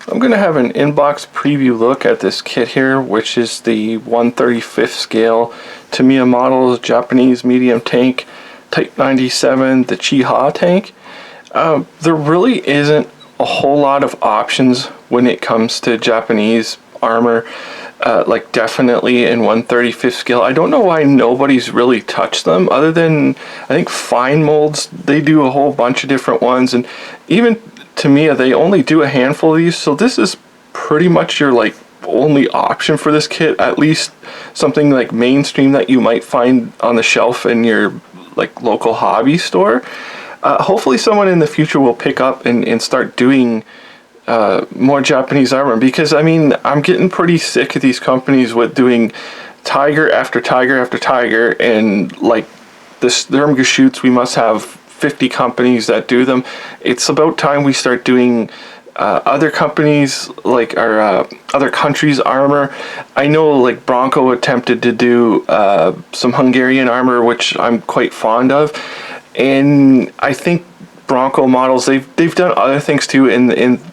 I'm going to have an inbox preview look at this kit here, which is the 1/35th scale Tamiya model, Japanese medium tank, Type 97, the Chiha tank. There really isn't a whole lot of options when it comes to Japanese armor. Like definitely in 1/35th scale. I don't know why nobody's really touched them, other than I think Fine Molds, they do a whole bunch of different ones, and even Tamiya, they only do a handful of these, so this is pretty much your like only option for this kit, at least something like mainstream that you might find on the shelf in your like local hobby store. Hopefully someone in the future will pick up and start doing more Japanese armor, because I mean I'm getting pretty sick of these companies with doing tiger after tiger after tiger, and like this therm shoots, we must have 50 companies that do them. It's about time we start doing other companies, like our other countries' armor. I know like Bronco attempted to do some Hungarian armor, which I'm quite fond of, and I think Bronco models, they've done other things too, and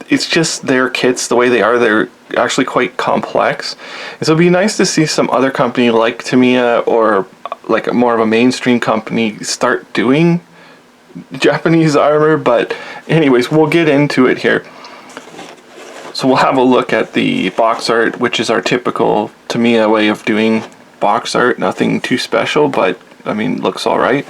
it's just their kits, the way they are, they're actually quite complex. And so it'd be nice to see some other company like Tamiya, or like more of a mainstream company, start doing Japanese armor. But anyways, we'll get into it here. So we'll have a look at the box art, which is our typical Tamiya way of doing box art. Nothing too special, but I mean, looks alright.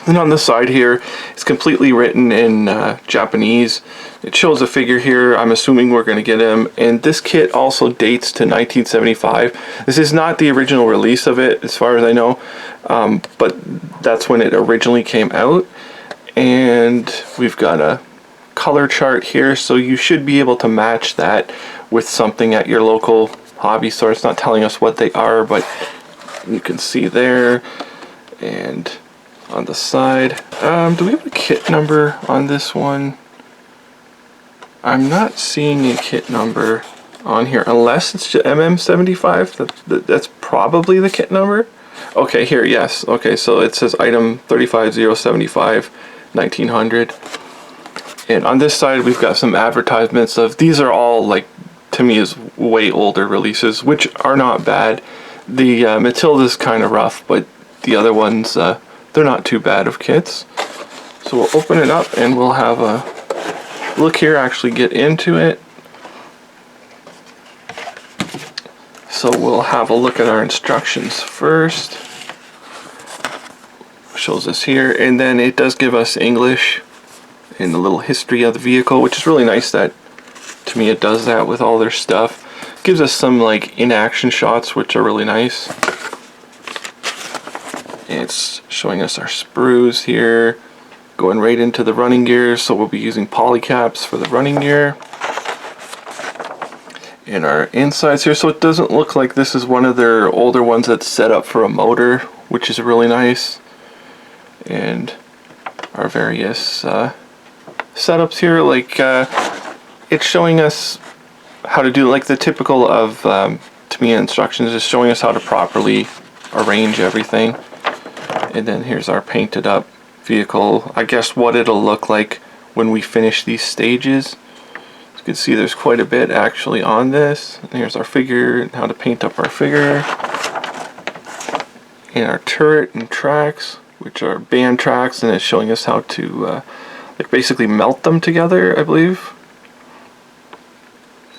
And on the side here, it's completely written in Japanese. It shows a figure here. I'm assuming we're going to get him. And this kit also dates to 1975. This is not the original release of it, as far as I know. But that's when it originally came out. And we've got a color chart here, so you should be able to match that with something at your local hobby store. It's not telling us what they are, but you can see there. And on the side, do we have a kit number on this one? I'm not seeing a kit number on here, unless it's MM75. That's probably the kit number. Okay, here, yes. Okay, so it says item 35075 1900. And on this side, we've got some advertisements of, these are all like, to me, is way older releases, which are not bad. The Matilda's kind of rough, but the other ones, they're not too bad of kits. So we'll open it up and we'll have a look here, actually get into it. So we'll have a look at our instructions first. Shows us here, and then it does give us English and a little history of the vehicle, which is really nice that Tamiya does that with all their stuff. Gives us some like in-action shots, which are really nice. It's showing us our sprues here, going right into the running gears, so we'll be using polycaps for the running gear. And our insides here, so it doesn't look like this is one of their older ones that's set up for a motor, which is really nice. And our various setups here, like it's showing us how to do like the typical of Tamiya instructions, is showing us how to properly arrange everything. And then here's our painted up vehicle. I guess what it'll look like when we finish these stages. As you can see, there's quite a bit actually on this. And here's our figure and how to paint up our figure. And our turret and tracks, which are band tracks, and it's showing us how to like basically melt them together, I believe.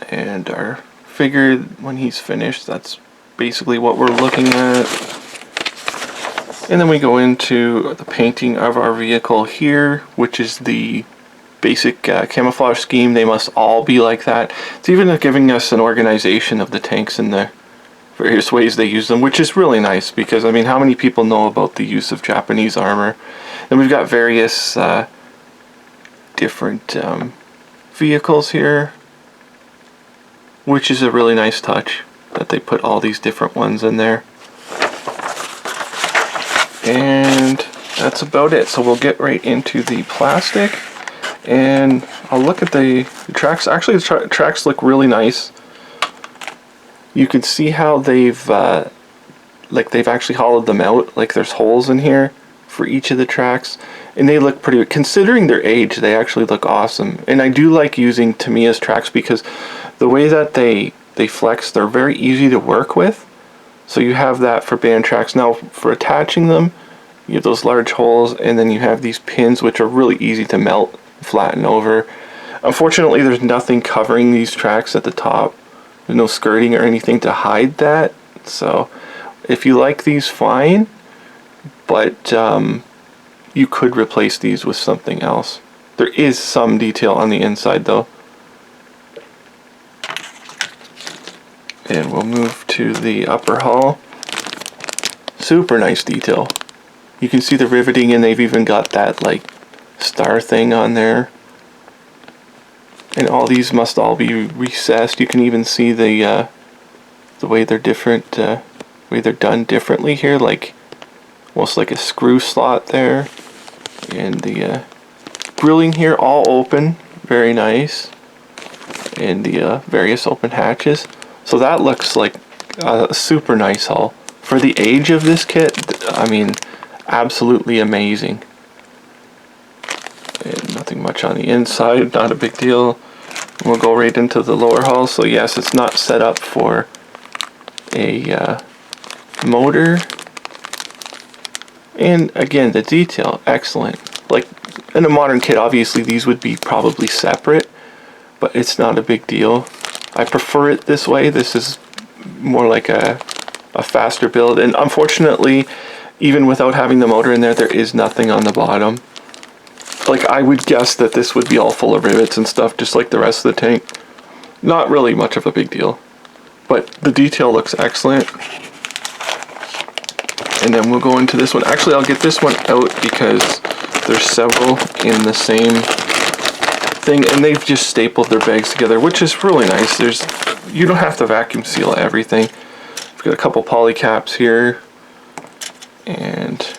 And our figure, when he's finished, that's basically what we're looking at. And then we go into the painting of our vehicle here, which is the basic camouflage scheme. They must all be like that. It's even giving us an organization of the tanks and the various ways they use them, which is really nice, because I mean, how many people know about the use of Japanese armor? And we've got various different vehicles here, which is a really nice touch that they put all these different ones in there. And that's about it. So we'll get right into the plastic, and I'll look at the tracks. Actually, the tracks look really nice. You can see how they've like they've actually hollowed them out. Like there's holes in here for each of the tracks, and they look pretty, considering their age, they actually look awesome. And I do like using Tamiya's tracks because the way that they flex, they're very easy to work with. So you have that for band tracks. Now for attaching them, you have those large holes, and then you have these pins which are really easy to melt, flatten over. Unfortunately, there's nothing covering these tracks at the top. There's no skirting or anything to hide that. So if you like these, fine, but you could replace these with something else. There is some detail on the inside though. And we'll move to the upper hull. Super nice detail. You can see the riveting, and they've even got that like star thing on there. And all these must all be recessed. You can even see the way they're different, way they're done differently here, like almost like a screw slot there. And the grilling here all open, very nice. And the various open hatches. So that looks like a super nice hull. For the age of this kit, I mean, absolutely amazing. And nothing much on the inside, not a big deal. We'll go right into the lower hull. So yes, it's not set up for a motor. And again, the detail, excellent. Like in a modern kit, obviously these would be probably separate, but it's not a big deal. I prefer it this way. This is more like a faster build, and unfortunately, even without having the motor in there, there is nothing on the bottom. Like, I would guess that this would be all full of rivets and stuff, just like the rest of the tank. Not really much of a big deal, but the detail looks excellent. And then we'll go into this one. Actually, I'll get this one out because there's several in the same thing, and they've just stapled their bags together, which is really nice. You don't have to vacuum seal everything. We've got a couple poly caps here, and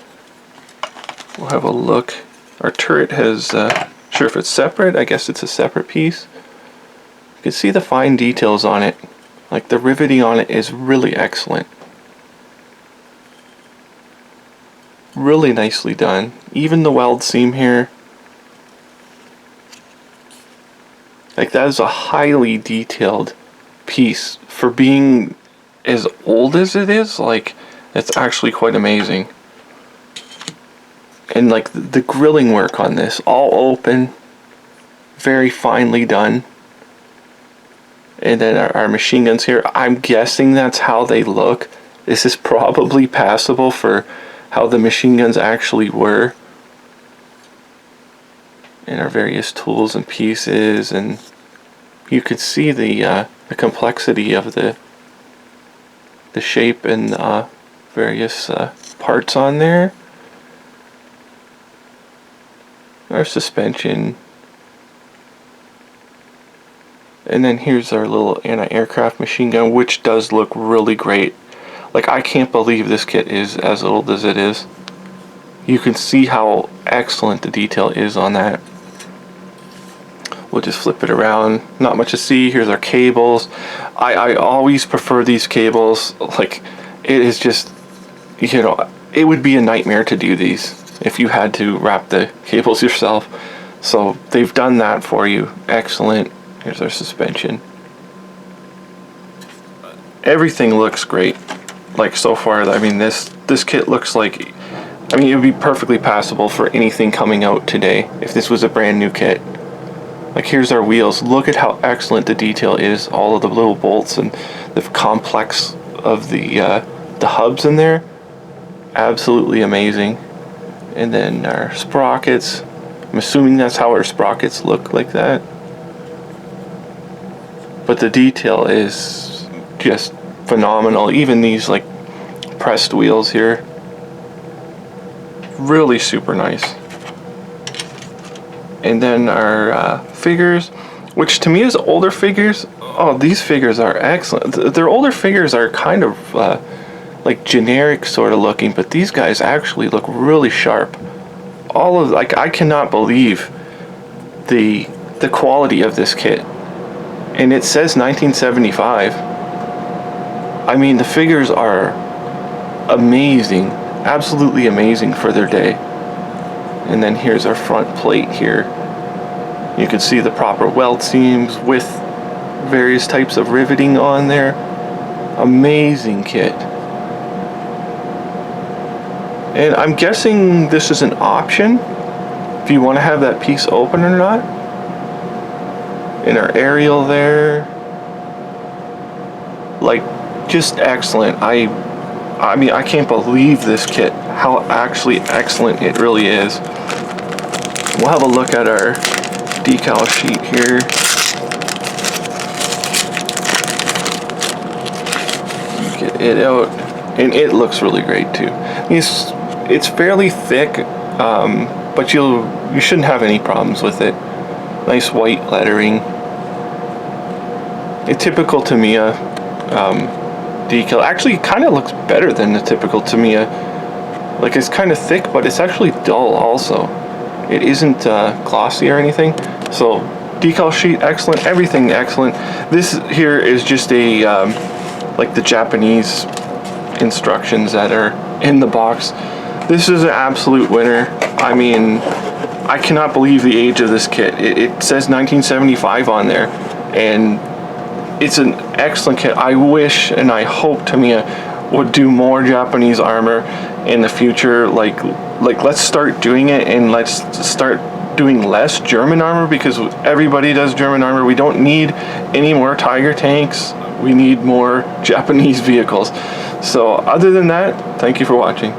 we'll have a look. Our turret has, sure, if it's separate, I guess it's a separate piece. You can see the fine details on it. Like, the riveting on it is really excellent. Really nicely done. Even the weld seam here. Like, that is a highly detailed piece for being as old as it is. Like, it's actually quite amazing. And like the grilling work on this, all open, very finely done. And then our machine guns here, I'm guessing that's how they look. This is probably passable for how the machine guns actually were. And our various tools and pieces, and you could see the complexity of the shape and various parts on there. Our suspension, and then here's our little anti-aircraft machine gun, which does look really great. Like, I can't believe this kit is as old as it is. You can see how excellent the detail is on that. We'll just flip it around. Not much to see. Here's our cables. I always prefer these cables. Like, it is just, you know, it would be a nightmare to do these if you had to wrap the cables yourself. So they've done that for you. Excellent. Here's our suspension. Everything looks great. Like, so far, I mean, this kit looks like, I mean, it would be perfectly passable for anything coming out today if this was a brand new kit. Like, here's our wheels. Look at how excellent the detail is. All of the little bolts and the complex of the hubs in there. Absolutely amazing. And then our sprockets. I'm assuming that's how our sprockets look, like that. But the detail is just phenomenal. Even these like pressed wheels here. Really super nice. And then our figures, which to me is older figures. Oh, these figures are excellent. Their older figures are kind of like generic sort of looking, but these guys actually look really sharp. All of, like, I cannot believe the quality of this kit. And it says 1975. I mean, the figures are amazing. absolutely amazing for their day. And then here's our front plate here. You can see the proper weld seams with various types of riveting on there. Amazing kit. And I'm guessing this is an option if you want to have that piece open or not. In our aerial there, like, just excellent. I mean, I can't believe this kit, how actually excellent it really is. We'll have a look at our decal sheet here. Get it out, and it looks really great too. It's fairly thick, but you shouldn't have any problems with it. Nice white lettering. A typical Tamiya decal. Actually, kind of looks better than the typical Tamiya. Like, it's kind of thick, but it's actually dull also. It isn't glossy or anything. So decal sheet excellent, everything excellent. This here is just a like the Japanese instructions that are in the box. This is an absolute winner. I mean, I cannot believe the age of this kit. It says 1975 on there, and it's an excellent kit. I wish and I hope Tamiya would do more Japanese armor in the future. Like let's start doing it, and let's start doing less German armor, because everybody does German armor. We don't need any more Tiger tanks. We need more Japanese vehicles. So other than that, thank you for watching.